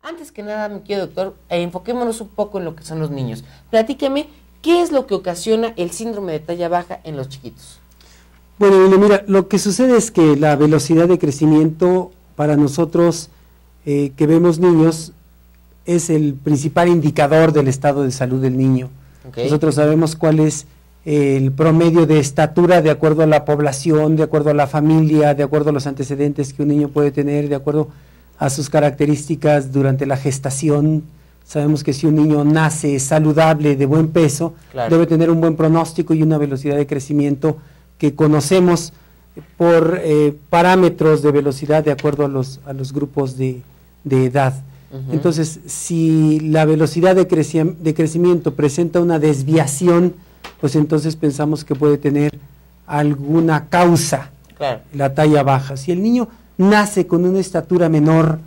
Antes que nada, mi querido doctor, enfoquémonos un poco en lo que son los niños. Platíqueme, ¿qué es lo que ocasiona el síndrome de talla baja en los chiquitos? Bueno, mira, lo que sucede es que la velocidad de crecimiento para nosotros que vemos niños es el principal indicador del estado de salud del niño. Okay. Nosotros sabemos cuál es el promedio de estatura de acuerdo a la población, de acuerdo a la familia, de acuerdo a los antecedentes que un niño puede tener, de acuerdo a sus características durante la gestación. Sabemos que si un niño nace saludable, de buen peso, claro, debe tener un buen pronóstico y una velocidad de crecimiento que conocemos por parámetros de velocidad de acuerdo a los grupos de edad. Entonces, si la velocidad de crecimiento presenta una desviación, pues entonces pensamos que puede tener alguna causa, claro, la talla baja. Si el niño nace con una estatura menor,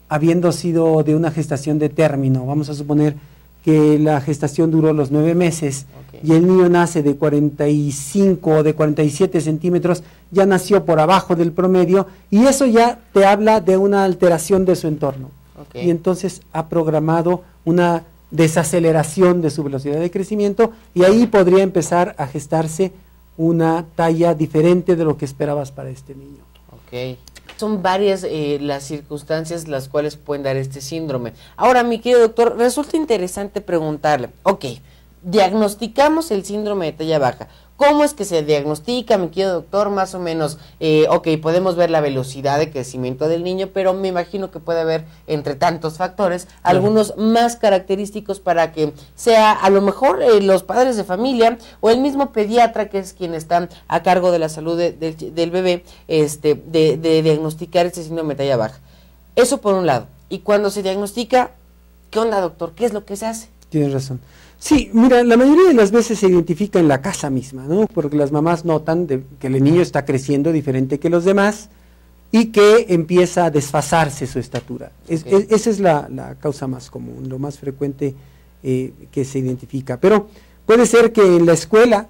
habiendo sido de una gestación de término, vamos a suponer que la gestación duró los 9 meses, okay, y el niño nace de 45 o de 47 centímetros, ya nació por abajo del promedio, y eso ya te habla de una alteración de su entorno. Okay. Y entonces ha programado una desaceleración de su velocidad de crecimiento, y ahí podría empezar a gestarse una talla diferente de lo que esperabas para este niño. Okay. Son varias las circunstancias las cuales pueden dar este síndrome. Ahora, mi querido doctor, resulta interesante preguntarle, ok, diagnosticamos el síndrome de talla baja. ¿Cómo es que se diagnostica, mi querido doctor? Más o menos, ok, podemos ver la velocidad de crecimiento del niño, pero me imagino que puede haber, entre tantos factores, algunos más característicos para que sea, a lo mejor, los padres de familia o el mismo pediatra, que es quien está a cargo de la salud del bebé, de diagnosticar este síndrome de talla baja. Eso por un lado. Y cuando se diagnostica, ¿qué onda, doctor? ¿Qué es lo que se hace? Tienes razón. Sí, mira, la mayoría de las veces se identifica en la casa misma, ¿no? Porque las mamás notan que el niño está creciendo diferente que los demás y que empieza a desfasarse su estatura. Okay. Esa es la causa más común, lo más frecuente que se identifica. Pero puede ser que en la escuela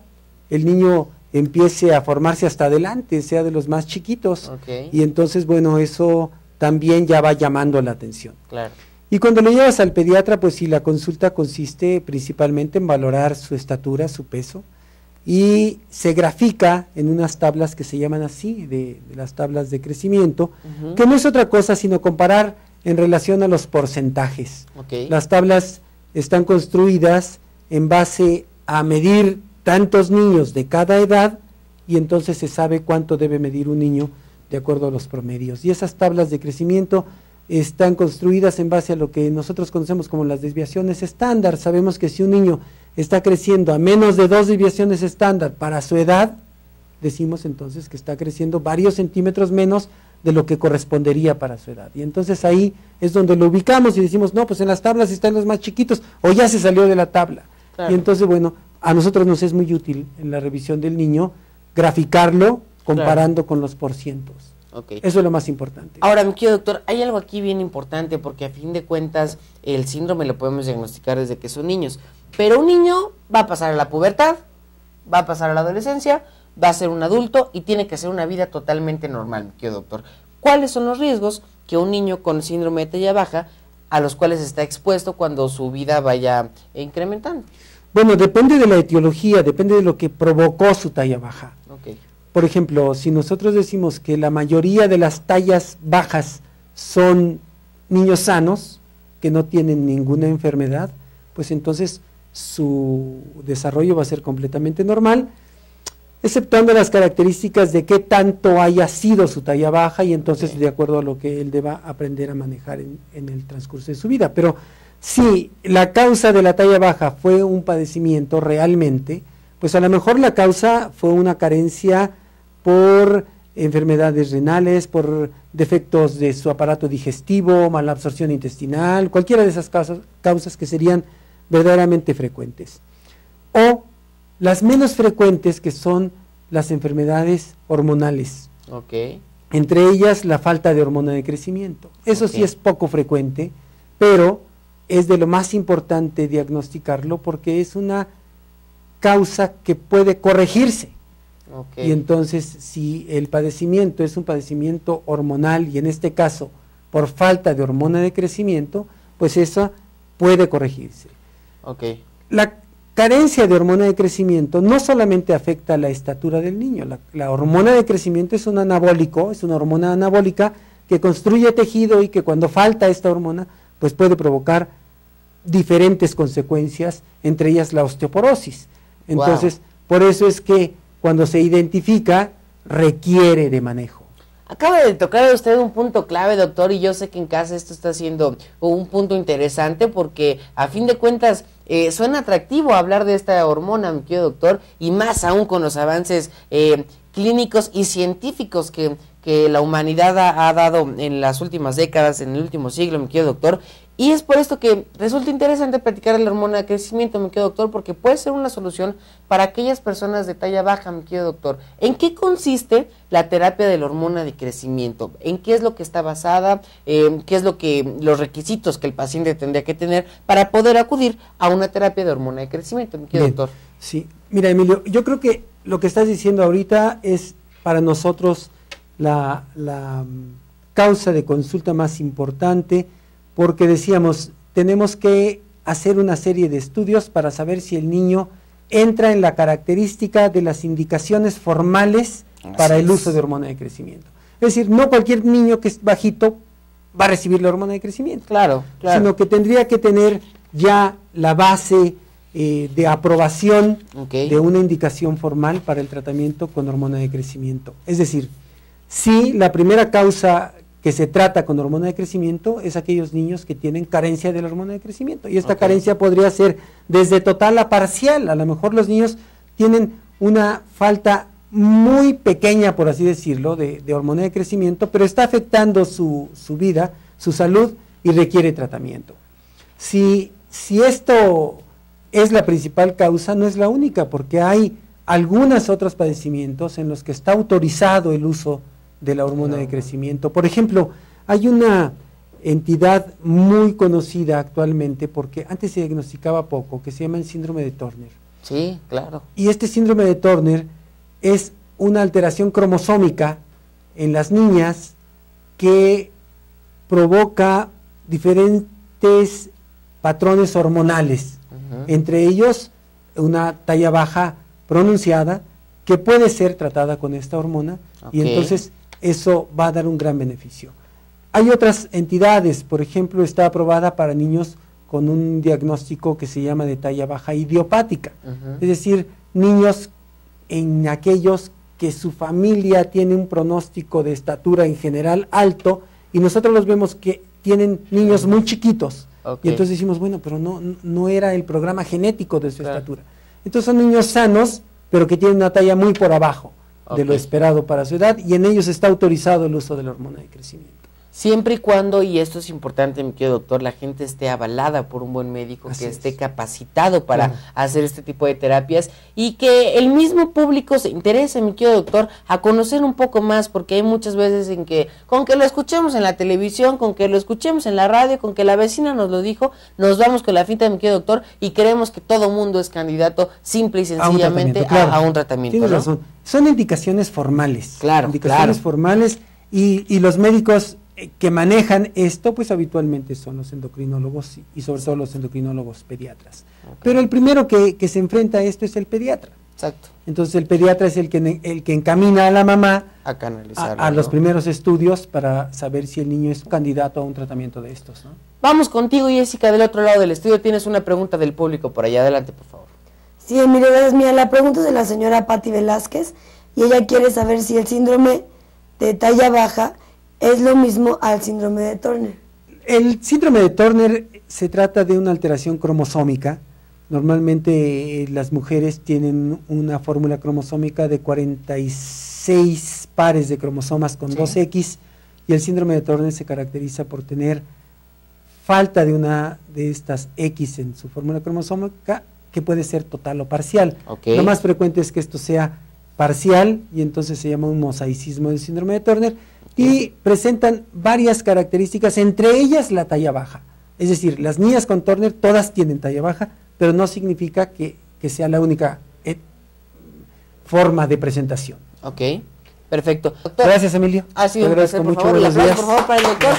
el niño empiece a formarse hasta adelante, sea de los más chiquitos. Okay. Y entonces, bueno, eso también ya va llamando la atención. Claro. Y cuando lo llevas al pediatra, pues sí, la consulta consiste principalmente en valorar su estatura, su peso, y se grafica en unas tablas que se llaman así, de las tablas de crecimiento, que no es otra cosa sino comparar en relación a los porcentajes. Okay. Las tablas están construidas en base a medir tantos niños de cada edad, y entonces se sabe cuánto debe medir un niño de acuerdo a los promedios. Y esas tablas de crecimiento están construidas en base a lo que nosotros conocemos como las desviaciones estándar. Sabemos que si un niño está creciendo a menos de 2 desviaciones estándar para su edad, decimos entonces que está creciendo varios centímetros menos de lo que correspondería para su edad. Y entonces ahí es donde lo ubicamos y decimos, no, pues en las tablas están los más chiquitos, o ya se salió de la tabla. Claro. Y entonces, bueno, a nosotros nos es muy útil en la revisión del niño graficarlo comparando, claro, con los porcientos. Okay. Eso es lo más importante. Ahora, mi querido doctor, hay algo aquí bien importante, porque a fin de cuentas el síndrome lo podemos diagnosticar desde que son niños, pero un niño va a pasar a la pubertad, va a pasar a la adolescencia, va a ser un adulto y tiene que hacer una vida totalmente normal, mi querido doctor. ¿Cuáles son los riesgos que un niño con síndrome de talla baja a los cuales está expuesto cuando su vida vaya incrementando? Bueno, depende de la etiología, depende de lo que provocó su talla baja. Okay. Por ejemplo, si nosotros decimos que la mayoría de las tallas bajas son niños sanos, que no tienen ninguna enfermedad, pues entonces su desarrollo va a ser completamente normal, exceptuando las características de qué tanto haya sido su talla baja, y entonces de acuerdo a lo que él deba aprender a manejar en el transcurso de su vida. Pero si la causa de la talla baja fue un padecimiento realmente, pues a lo mejor la causa fue una carencia por enfermedades renales, por defectos de su aparato digestivo, mala absorción intestinal, cualquiera de esas causas que serían verdaderamente frecuentes. O las menos frecuentes, que son las enfermedades hormonales. Okay. Entre ellas la falta de hormona de crecimiento. Eso okay, sí es poco frecuente, pero es de lo más importante diagnosticarlo porque es una causa que puede corregirse. Okay. Y entonces, si el padecimiento es un padecimiento hormonal y en este caso por falta de hormona de crecimiento, pues eso puede corregirse. Okay. La carencia de hormona de crecimiento no solamente afecta a la estatura del niño, la hormona de crecimiento es un anabólico, es una hormona anabólica que construye tejido y que cuando falta esta hormona, pues puede provocar diferentes consecuencias, entre ellas la osteoporosis. Entonces, por eso es que cuando se identifica, requiere de manejo. Acaba de tocar usted un punto clave, doctor, y yo sé que en casa esto está siendo un punto interesante porque a fin de cuentas suena atractivo hablar de esta hormona, mi querido doctor, y más aún con los avances clínicos y científicos que la humanidad ha dado en las últimas décadas, en el último siglo, mi querido doctor. Y es por esto que resulta interesante platicar de la hormona de crecimiento, mi querido doctor, porque puede ser una solución para aquellas personas de talla baja, mi querido doctor. ¿En qué consiste la terapia de la hormona de crecimiento? ¿En qué es lo que está basada? ¿Qué es los requisitos que el paciente tendría que tener para poder acudir a una terapia de hormona de crecimiento, mi querido doctor? Sí, mira, Emilio, yo creo que lo que estás diciendo ahorita es para nosotros la causa de consulta más importante, porque decíamos, tenemos que hacer una serie de estudios para saber si el niño entra en la característica de las indicaciones formales para el uso de hormona de crecimiento. Es decir, no cualquier niño que es bajito va a recibir la hormona de crecimiento, claro. Sino que tendría que tener ya la base de aprobación de una indicación formal para el tratamiento con hormona de crecimiento. Es decir, si la primera causa que se trata con hormona de crecimiento es aquellos niños que tienen carencia de la hormona de crecimiento, y esta carencia podría ser desde total a parcial. A lo mejor los niños tienen una falta muy pequeña, por así decirlo, de hormona de crecimiento, pero está afectando su vida, su salud, y requiere tratamiento. Si esto es la principal causa, no es la única, porque hay algunos otros padecimientos en los que está autorizado el uso de la hormona de crecimiento. Por ejemplo, hay una entidad muy conocida actualmente, porque antes se diagnosticaba poco, que se llama el síndrome de Turner. Sí, claro. Y este síndrome de Turner es una alteración cromosómica en las niñas que provoca diferentes patrones hormonales, entre ellos una talla baja pronunciada que puede ser tratada con esta hormona, y entonces eso va a dar un gran beneficio. Hay otras entidades, por ejemplo, está aprobada para niños con un diagnóstico que se llama de talla baja idiopática, es decir, niños en aquellos que su familia tiene un pronóstico de estatura en general alto, y nosotros los vemos que tienen niños muy chiquitos, y entonces decimos, bueno, pero no era el programa genético de su estatura. Entonces son niños sanos, pero que tienen una talla muy por abajo de lo esperado para su edad, y en ellos está autorizado el uso de la hormona de crecimiento. Siempre y cuando, y esto es importante, mi querido doctor, la gente esté avalada por un buen médico, que esté capacitado para hacer este tipo de terapias, y que el mismo público se interese, mi querido doctor, a conocer un poco más, porque hay muchas veces en que, con que lo escuchemos en la televisión, con que lo escuchemos en la radio, con que la vecina nos lo dijo, nos vamos con la finta, mi querido doctor, y creemos que todo mundo es candidato simple y sencillamente a un tratamiento. Tienes razón. Son indicaciones formales. Indicaciones formales, y los médicos que manejan esto, pues habitualmente son los endocrinólogos y sobre todo los endocrinólogos pediatras. Pero el primero que se enfrenta a esto es el pediatra. Exacto. Entonces el pediatra es el que encamina a la mamá a canalizarlo, a los primeros estudios para saber si el niño es candidato a un tratamiento de estos, ¿no? Vamos contigo, Jessica, del otro lado del estudio. Tienes una pregunta del público por allá. Adelante, por favor. Sí, Emilio, gracias. Mira, la pregunta es de la señora Patti Velázquez, y ella quiere saber si el síndrome de talla baja es lo mismo al síndrome de Turner. El síndrome de Turner se trata de una alteración cromosómica. Normalmente las mujeres tienen una fórmula cromosómica de 46 pares de cromosomas con 2X, y el síndrome de Turner se caracteriza por tener falta de una de estas X en su fórmula cromosómica, que puede ser total o parcial. Lo más frecuente es que esto sea parcial, y entonces se llama un mosaicismo del síndrome de Turner, y presentan varias características, entre ellas la talla baja. Es decir, las niñas con Turner todas tienen talla baja, pero no significa que sea la única forma de presentación. Perfecto. Doctor, gracias, Emilio. Ha sido un placer, por favor, por favor, para el doctor.